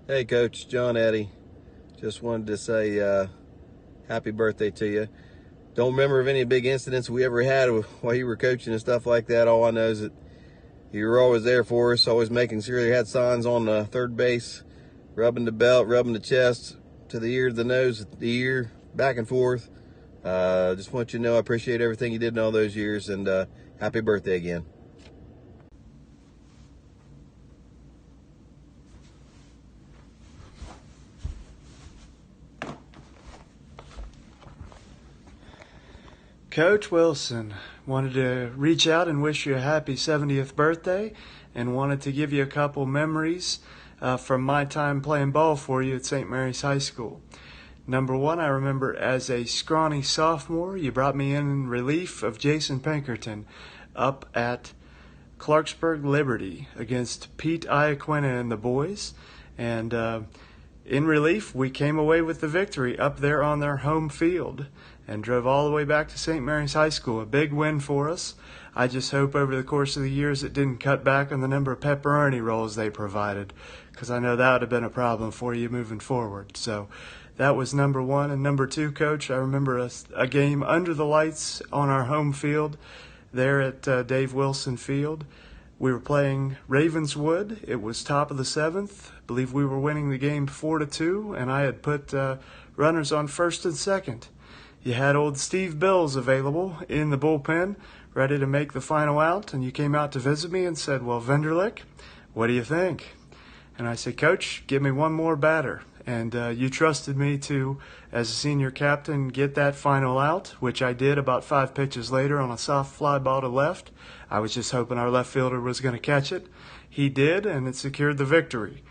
Hey Coach, John Eddy. Just wanted to say happy birthday to you. Don't remember of any big incidents we ever had while you were coaching and stuff like that. All I know is that you were always there for us, always making sure you had signs on third base, rubbing the belt, rubbing the chest, to the ear, to the nose, the ear, back and forth. Just want you to know I appreciate everything you did in all those years, and happy birthday again. Coach Wilson, wanted to reach out and wish you a happy 70th birthday, and wanted to give you a couple memories from my time playing ball for you at St. Mary's High School. Number one, I remember as a scrawny sophomore, you brought me in relief of Jason Pinkerton up at Clarksburg Liberty against Pete Iaquina and the boys, and in relief, we came away with the victory up there on their home field and drove all the way back to St. Mary's High School. A big win for us. I just hope over the course of the years it didn't cut back on the number of pepperoni rolls they provided, because I know that would have been a problem for you moving forward. So that was number one. And number two, Coach, I remember a game under the lights on our home field there at Dave Wilson Field. We were playing Ravenswood. It was top of the seventh. I believe we were winning the game 4-2, and I had put runners on first and second. You had old Steve Bills available in the bullpen, ready to make the final out, and you came out to visit me and said, "Well, Venderlick, what do you think?" And I said, "Coach, give me one more batter." And you trusted me to, as a senior captain, get that final out, which I did about 5 pitches later on a soft fly ball to left. I was just hoping our left fielder was going to catch it. He did, and it secured the victory.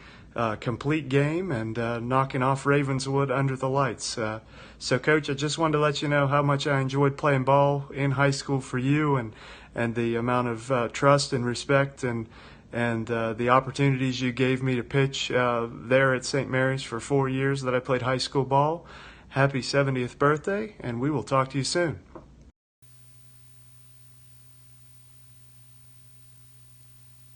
Complete game and knocking off Ravenswood under the lights. So, Coach, I just wanted to let you know how much I enjoyed playing ball in high school for you, and the amount of trust and respect and the opportunities you gave me to pitch there at St. Mary's for 4 years that I played high school ball. Happy 70th birthday, and we will talk to you soon.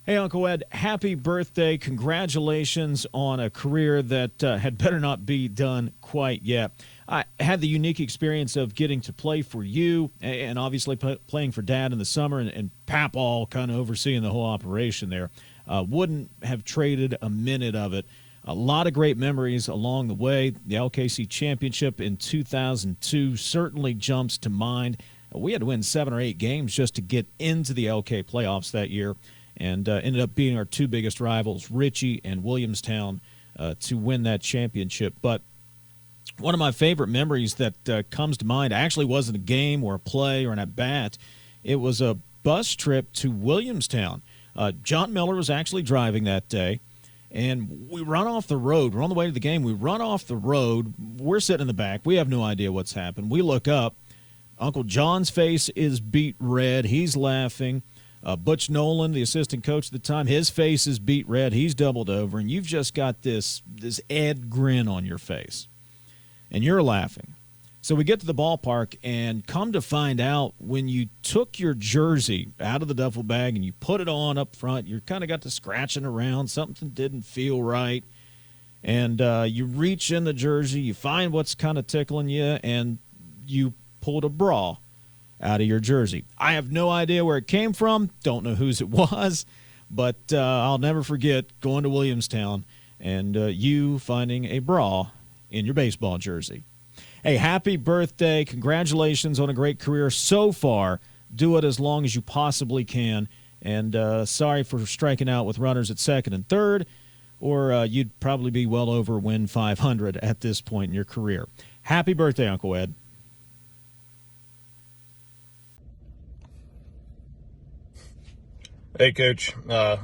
Hey, Uncle Ed, happy birthday. Congratulations on a career that had better not be done quite yet. I had the unique experience of getting to play for you and obviously playing for Dad in the summer and Pap all kind of overseeing the whole operation there. Wouldn't have traded a minute of it. A lot of great memories along the way. The LKC championship in 2002 certainly jumps to mind. We had to win 7 or 8 games just to get into the LK playoffs that year, and ended up being our 2 biggest rivals, Ritchie and Williamstown, to win that championship. But one of my favorite memories that comes to mind actually wasn't a game or a play or an at-bat. It was a bus trip to Williamstown. John Miller was actually driving that day, and we run off the road. We're on the way to the game. We run off the road. We're sitting in the back. We have no idea what's happened. We look up. Uncle John's face is beat red. He's laughing. Butch Nolan, the assistant coach at the time, his face is beat red. He's doubled over, and you've just got this Ed grin on your face, and you're laughing. So we get to the ballpark, and come to find out, when you took your jersey out of the duffel bag and you put it on up front, you kind of got to scratching around. Something didn't feel right, and you reach in the jersey, you find what's kind of tickling you, and you pulled a bra out of your jersey. I have no idea where it came from, don't know whose it was, but I'll never forget going to Williamstown and you finding a bra in your baseball jersey. Hey, happy birthday. Congratulations on a great career so far. Do it as long as you possibly can, and sorry for striking out with runners at second and third, or you'd probably be well over win 500 at this point in your career. Happy birthday, Uncle Ed. Hey, Coach.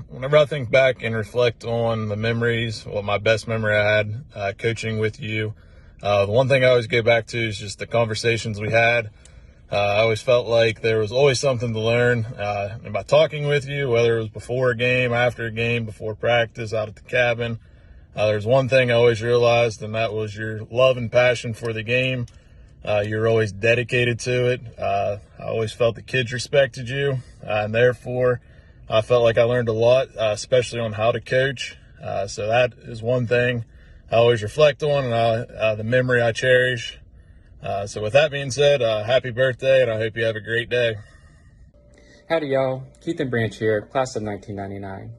Whenever I think back and reflect on the memories, well, my best memory I had coaching with you, the one thing I always go back to is just the conversations we had. I always felt like there was always something to learn. And by talking with you, whether it was before a game, after a game, before practice, out at the cabin, there's one thing I always realized, and that was your love and passion for the game. You're always dedicated to it. I always felt the kids respected you, and therefore I felt like I learned a lot, especially on how to coach. So that is one thing I always reflect on, and the memory I cherish. So with that being said, happy birthday, and I hope you have a great day. Howdy y'all, Keith and Branch here, class of 1999.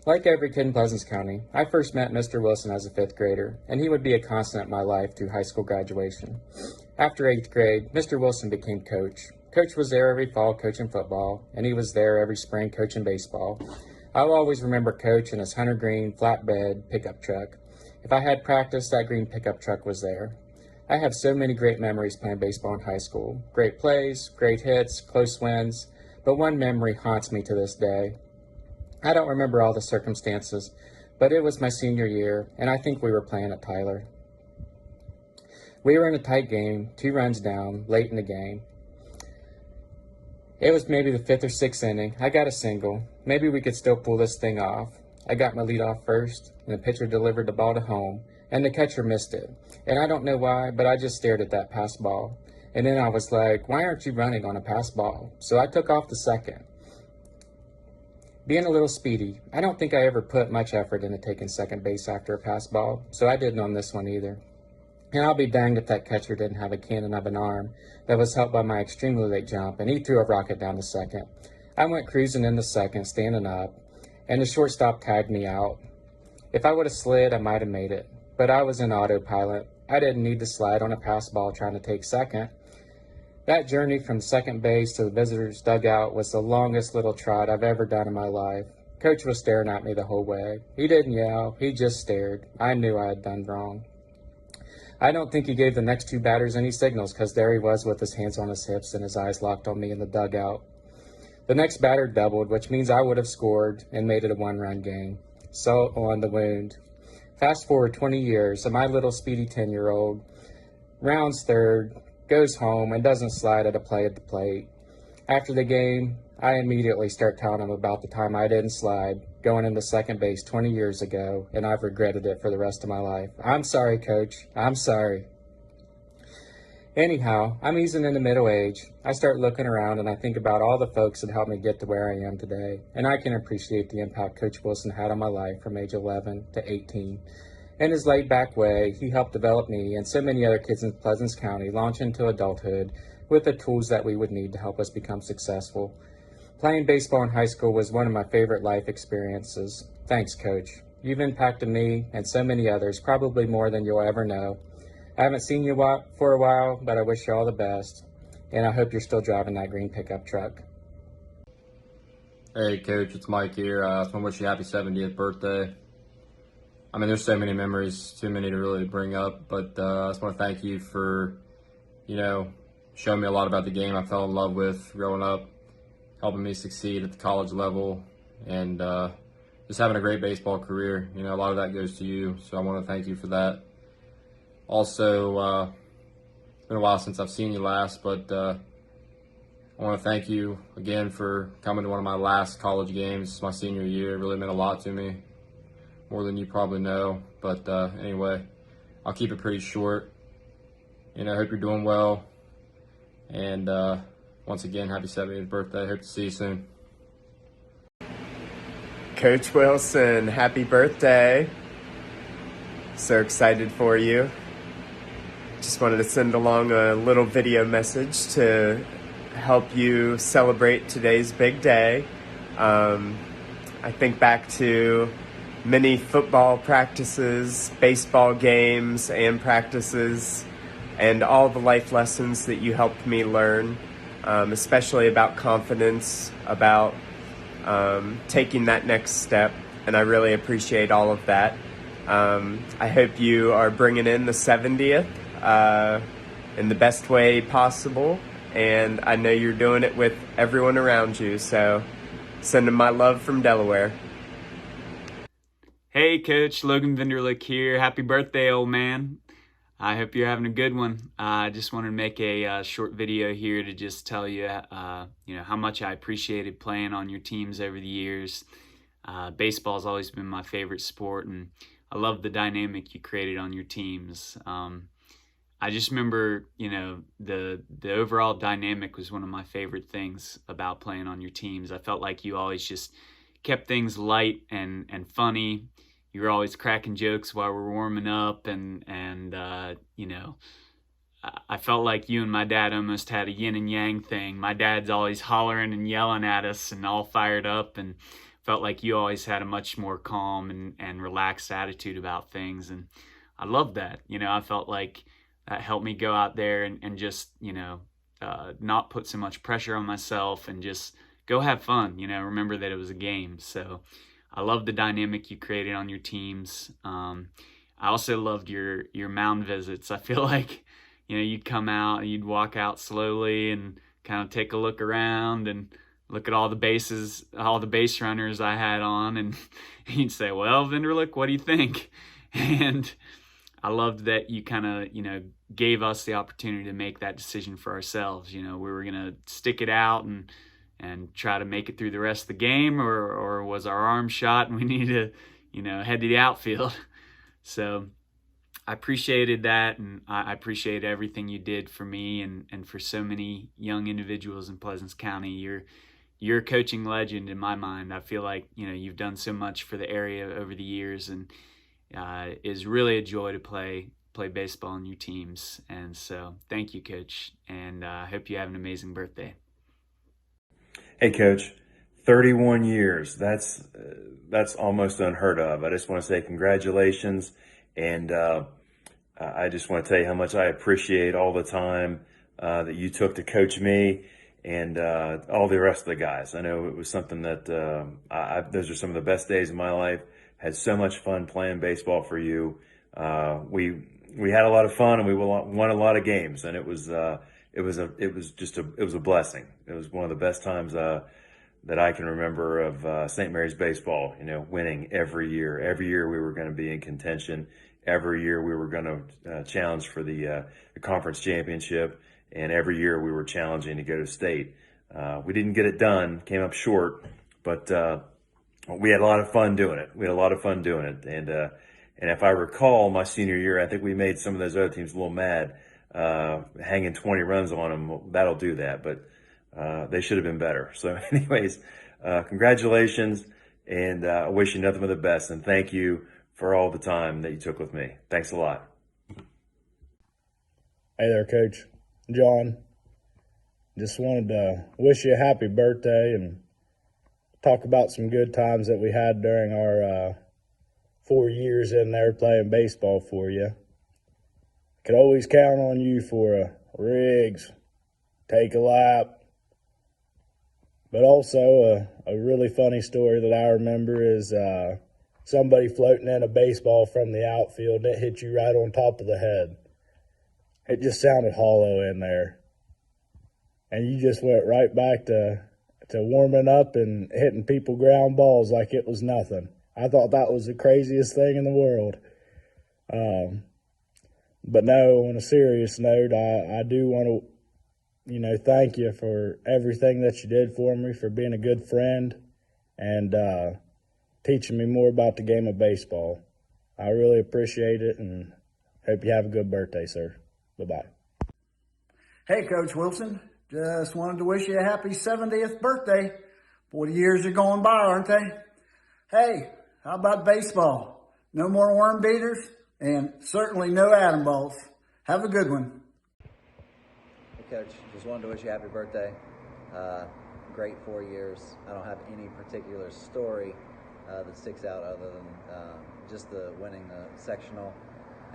Like every kid in Pleasants County, I first met Mr. Wilson as a 5th grader, and he would be a constant in my life through high school graduation. After 8th grade, Mr. Wilson became coach. Coach was there every fall coaching football, and he was there every spring coaching baseball. I'll always remember Coach in his hunter green flatbed pickup truck. If I had practice, that green pickup truck was there. I have so many great memories playing baseball in high school. Great plays, great hits, close wins, but one memory haunts me to this day. I don't remember all the circumstances, but it was my senior year, and I think we were playing at Tyler. We were in a tight game, 2 runs down, late in the game. It was maybe the 5th or 6th inning. I got a single. Maybe we could still pull this thing off. I got my lead off first, and the pitcher delivered the ball to home, and the catcher missed it. And I don't know why, but I just stared at that pass ball. And then I was like, why aren't you running on a pass ball? So I took off to second. Being a little speedy, I don't think I ever put much effort into taking second base after a pass ball, so I didn't on this one either. And I'll be danged if that catcher didn't have a cannon of an arm that was helped by my extremely late jump, and he threw a rocket down to second. I went cruising into second, standing up, and the shortstop tagged me out. If I would have slid, I might have made it, but I was in autopilot. I didn't need to slide on a pass ball trying to take second. That journey from second base to the visitor's dugout was the longest little trot I've ever done in my life. Coach was staring at me the whole way. He didn't yell, he just stared. I knew I had done wrong. I don't think he gave the next 2 batters any signals, because there he was with his hands on his hips and his eyes locked on me in the dugout. The next batter doubled, which means I would have scored and made it a 1-run game. Salt on the wound. Fast forward 20 years, and my little speedy 10-year-old rounds third, goes home, and doesn't slide at a play at the plate. After the game, I immediately start telling him about the time I didn't slide, going into second base 20 years ago, and I've regretted it for the rest of my life. I'm sorry, Coach. I'm sorry. Anyhow, I'm easing into middle age. I start looking around, and I think about all the folks that helped me get to where I am today, and I can appreciate the impact Coach Wilson had on my life from age 11 to 18. In his laid-back way, he helped develop me and so many other kids in Pleasants County launch into adulthood with the tools that we would need to help us become successful. Playing baseball in high school was one of my favorite life experiences. Thanks, Coach. You've impacted me and so many others, probably more than you'll ever know. I haven't seen you for a while, but I wish you all the best, and I hope you're still driving that green pickup truck. Hey, Coach, it's Mike here. I just want to wish you a happy 70th birthday. I mean, there's so many memories, too many to really bring up, but I just want to thank you for, showing me a lot about the game I fell in love with growing up, helping me succeed at the college level, and just having a great baseball career. A lot of that goes to you, so I want to thank you for that. Also, it's been a while since I've seen you last, but I want to thank you again for coming to one of my last college games my senior year. It really meant a lot to me, more than you probably know. But anyway, I'll keep it pretty short. I hope you're doing well. And once again, happy 70th birthday. Hope to see you soon. Coach Wilson, happy birthday. So excited for you. Just wanted to send along a little video message to help you celebrate today's big day. I think back to many football practices, baseball games and practices, and all the life lessons that you helped me learn, especially about confidence, about taking that next step, and I really appreciate all of that. I hope you are bringing in the 70th in the best way possible, and I know you're doing it with everyone around you, so sending my love from Delaware. Hey, Coach, Logan Vinderlick here. Happy birthday, old man. I hope you're having a good one. I just wanted to make a short video here to just tell you, how much I appreciated playing on your teams over the years. Baseball's always been my favorite sport, and I love the dynamic you created on your teams. I just remember, the overall dynamic was one of my favorite things about playing on your teams. I felt like you always just kept things light and funny. You you were always cracking jokes while we're warming up, and you know, I felt like you and my dad almost had a yin and yang thing. My dad's always hollering and yelling at us and all fired up, and felt like you always had a much more calm and relaxed attitude about things. And I loved that. You know, I felt like that helped me go out there and just, you know, not put so much pressure on myself and just go have fun, you know, remember that it was a game. So I love the dynamic you created on your teams. I also loved your mound visits. I feel like, you know, you'd come out and you'd walk out slowly and kind of take a look around and look at all the bases, all the base runners I had on, and you'd say, well, Vinderlick, what do you think? And I loved that you kind of, you know, gave us the opportunity to make that decision for ourselves. You know, we were going to stick it out and try to make it through the rest of the game, or was our arm shot and we need to, you know, head to the outfield. So I appreciated that, and I appreciate everything you did for me and for so many young individuals in Pleasants County. You're a coaching legend in my mind. I feel like, you know, you've done so much for the area over the years, and is really a joy to play baseball on your teams. And so thank you, Coach, and I hope you have an amazing birthday. Hey, Coach, 31 years. That's almost unheard of. I just want to say congratulations, and I just want to tell you how much I appreciate all the time that you took to coach me and all the rest of the guys. I know it was something that those are some of the best days of my life. Had so much fun playing baseball for you. We had a lot of fun, and we won a lot of games, and it was a blessing. It was one of the best times that I can remember of St. Mary's baseball. You know, winning every year. Every year we were going to be in contention. Every year we were going to challenge for the conference championship, and every year we were challenging to go to state. We didn't get it done, came up short, but we had a lot of fun doing it. And if I recall, my senior year, I think we made some of those other teams a little mad, hanging 20 runs on them. That'll do that, but they should have been better. So anyways, congratulations, and I wish you nothing but the best, and thank you for all the time that you took with me. Thanks a lot. Hey there, Coach. John. Just wanted to wish you a happy birthday and talk about some good times that we had during our 4 years in there playing baseball for you. Could always count on you for a Riggs, take a lap. But also a really funny story that I remember is somebody floating in a baseball from the outfield, and it hit you right on top of the head. It just sounded hollow in there. And you just went right back to warming up and hitting people ground balls like it was nothing. I thought that was the craziest thing in the world. But no, on a serious note, I do want to, thank you for everything that you did for me, for being a good friend and teaching me more about the game of baseball. I really appreciate it, and hope you have a good birthday, sir. Bye-bye. Hey, Coach Wilson. Just wanted to wish you a happy 70th birthday. 40 years are going by, aren't they? Hey, how about baseball? No more worm beaters, and certainly no atom balls. Have a good one. Hey, Coach. Just wanted to wish you a happy birthday. Great 4 years. I don't have any particular story that sticks out other than just the winning the sectional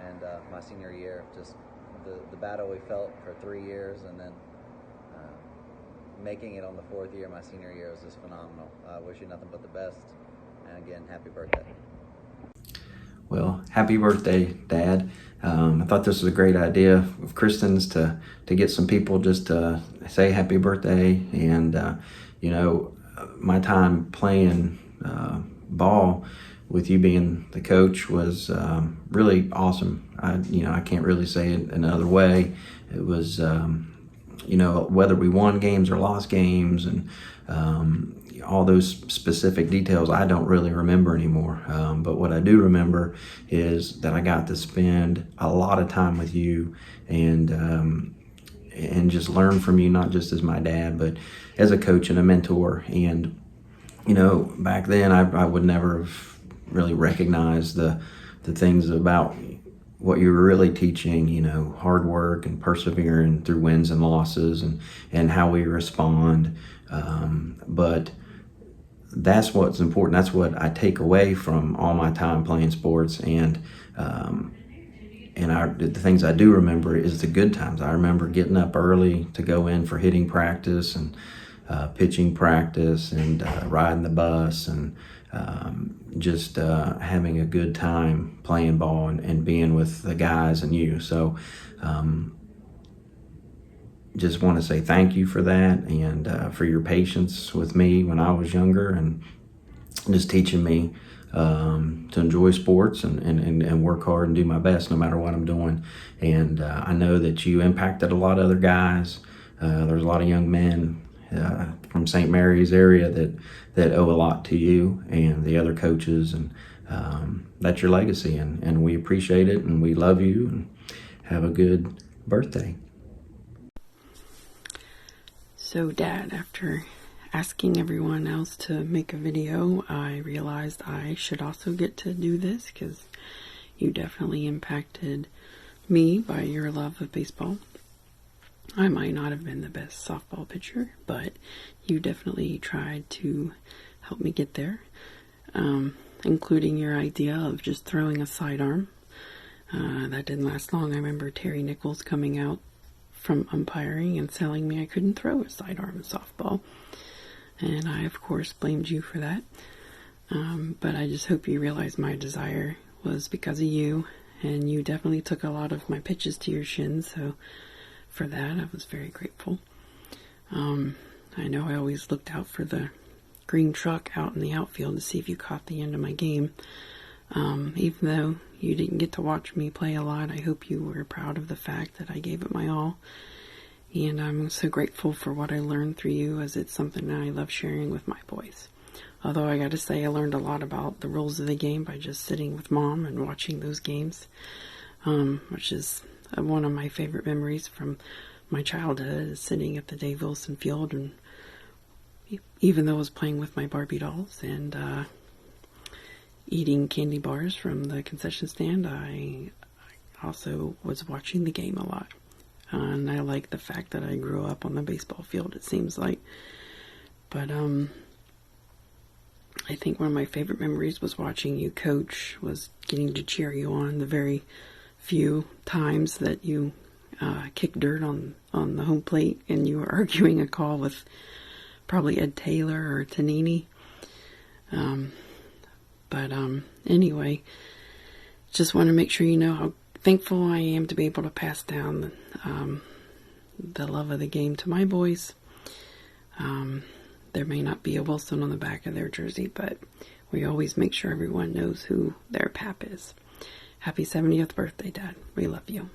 and my senior year. Just the battle we felt for 3 years, and then making it on the 4th year, my senior year, was just phenomenal. I wish you nothing but the best, and again, happy birthday. Well, happy birthday, Dad. I thought this was a great idea of Kristen's to get some people just to say happy birthday. And, my time playing ball with you being the coach was really awesome. I can't really say it another way. It was, whether we won games or lost games and all those specific details I don't really remember anymore. But what I do remember is that I got to spend a lot of time with you and just learn from you, not just as my dad, but as a coach and a mentor. And, back then I would never have really recognize the things about what you were really teaching, you know, hard work and persevering through wins and losses, and how we respond. But that's what's important. That's what I take away from all my time playing sports. And the things I do remember is the good times. I remember getting up early to go in for hitting practice and pitching practice and riding the bus and just having a good time playing ball and being with the guys and you. So just want to say thank you for that, and for your patience with me when I was younger, and just teaching me to enjoy sports and work hard and do my best no matter what I'm doing. And I know that you impacted a lot of other guys. There's a lot of young men from St. Mary's area that owe a lot to you and the other coaches, and that's your legacy, and we appreciate it, and we love you, and have a good birthday. So, Dad, after asking everyone else to make a video, I realized I should also get to do this, because you definitely impacted me by your love of baseball. I might not have been the best softball pitcher, but you definitely tried to help me get there, including your idea of just throwing a sidearm. That didn't last long. I remember Terry Nichols coming out from umpiring and telling me I couldn't throw a sidearm in softball. And I, of course, blamed you for that. But I just hope you realize my desire was because of you, and you definitely took a lot of my pitches to your shins, so for that I was very grateful. I know I always looked out for the green truck out in the outfield to see if you caught the end of my game. Even though you didn't get to watch me play a lot, I hope you were proud of the fact that I gave it my all. And I'm so grateful for what I learned through you, as it's something that I love sharing with my boys. Although I gotta say, I learned a lot about the rules of the game by just sitting with Mom and watching those games, which is one of my favorite memories from my childhood, is sitting at the Dave Wilson Field, and even though I was playing with my Barbie dolls and eating candy bars from the concession stand, I also was watching the game a lot. And I like the fact that I grew up on the baseball field, it seems like. But I think one of my favorite memories was watching you coach, was getting to cheer you on the very few times that you kicked dirt on the home plate and you were arguing a call with probably Ed Taylor or Tanini. Anyway, just want to make sure you know how thankful I am to be able to pass down the love of the game to my boys. There may not be a Wilson on the back of their jersey, but we always make sure everyone knows who their pap is. Happy 70th birthday, Dad. We love you.